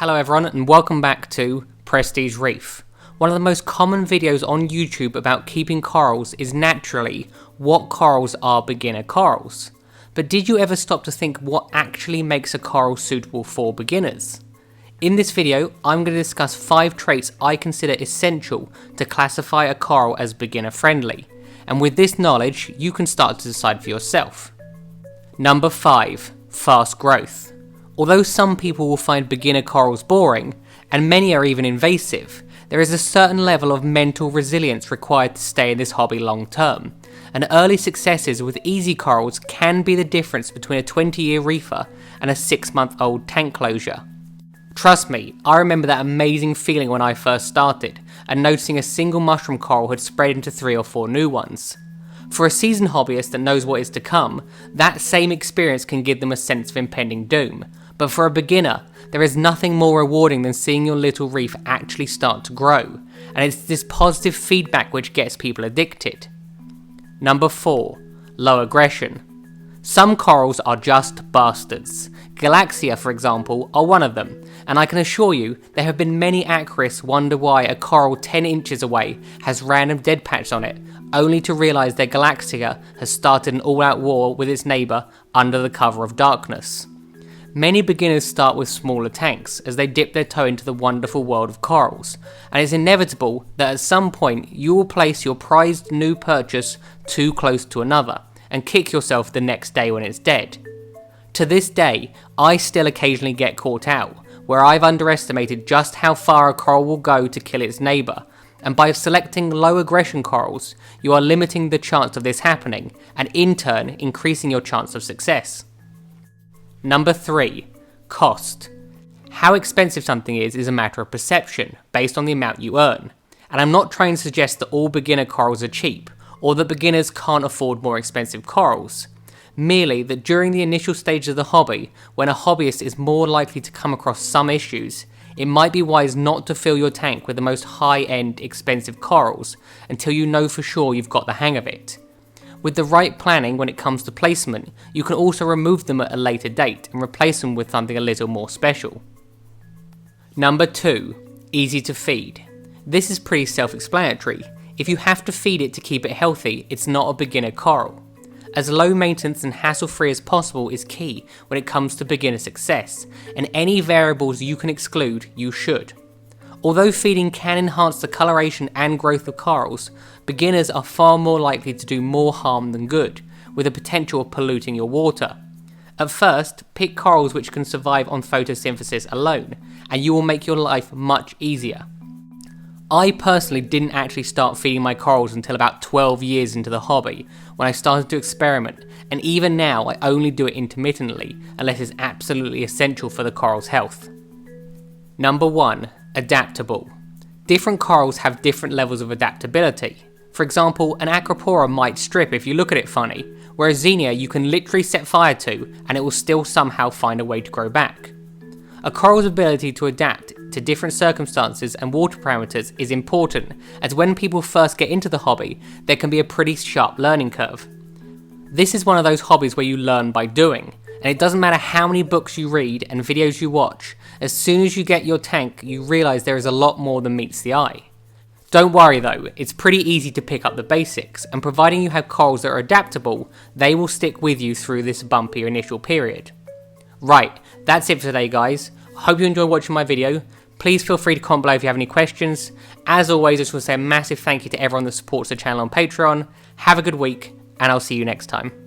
Hello everyone and welcome back to Prestige Reef. One of the most common videos on YouTube about keeping corals is naturally what corals are beginner corals. But did you ever stop to think what actually makes a coral suitable for beginners? In this video, I'm going to discuss 5 traits I consider essential to classify a coral as beginner friendly. And with this knowledge, you can start to decide for yourself. Number 5. Fast growth. Although some people will find beginner corals boring, and many are even invasive, there is a certain level of mental resilience required to stay in this hobby long term, and early successes with easy corals can be the difference between a 20-year reefer and a 6-month-old tank closure. Trust me, I remember that amazing feeling when I first started, and noticing a single mushroom coral had spread into 3 or 4 new ones. For a seasoned hobbyist that knows what is to come, that same experience can give them a sense of impending doom. But for a beginner, there is nothing more rewarding than seeing your little reef actually start to grow, and it's this positive feedback which gets people addicted. Number 4. Low aggression. Some corals are just bastards. Galaxia, for example, are one of them, and I can assure you there have been many aquarists wonder why a coral 10 inches away has random dead patches on it, only to realise their Galaxia has started an all-out war with its neighbour under the cover of darkness. Many beginners start with smaller tanks as they dip their toe into the wonderful world of corals, and it's inevitable that at some point you will place your prized new purchase too close to another, and kick yourself the next day when it's dead. To this day, I still occasionally get caught out, where I've underestimated just how far a coral will go to kill its neighbour, and by selecting low aggression corals, you are limiting the chance of this happening, and in turn increasing your chance of success. Number 3. Cost. How expensive something is a matter of perception, based on the amount you earn. And I'm not trying to suggest that all beginner corals are cheap, or that beginners can't afford more expensive corals. Merely that during the initial stage of the hobby, when a hobbyist is more likely to come across some issues, it might be wise not to fill your tank with the most high-end, expensive corals until you know for sure you've got the hang of it. With the right planning when it comes to placement, you can also remove them at a later date and replace them with something a little more special. Number 2. Easy to feed. This is pretty self-explanatory. If you have to feed it to keep it healthy, it's not a beginner coral. As low maintenance and hassle-free as possible is key when it comes to beginner success, and any variables you can exclude, you should. Although feeding can enhance the coloration and growth of corals, beginners are far more likely to do more harm than good, with the potential of polluting your water. At first, pick corals which can survive on photosynthesis alone, and you will make your life much easier. I personally didn't actually start feeding my corals until about 12 years into the hobby, when I started to experiment, and even now I only do it intermittently, unless it's absolutely essential for the coral's health. Number 1. Adaptable. Different corals have different levels of adaptability. For example, an Acropora might strip if you look at it funny, whereas Xenia you can literally set fire to and it will still somehow find a way to grow back. A coral's ability to adapt to different circumstances and water parameters is important, as when people first get into the hobby, there can be a pretty sharp learning curve. This is one of those hobbies where you learn by doing, and it doesn't matter how many books you read and videos you watch, as soon as you get your tank you realise there is a lot more than meets the eye. Don't worry though, it's pretty easy to pick up the basics, and providing you have corals that are adaptable, they will stick with you through this bumpy initial period. Right, that's it for today guys. Hope you enjoyed watching my video. Please feel free to comment below if you have any questions. As always, I just want to say a massive thank you to everyone that supports the channel on Patreon. Have a good week, and I'll see you next time.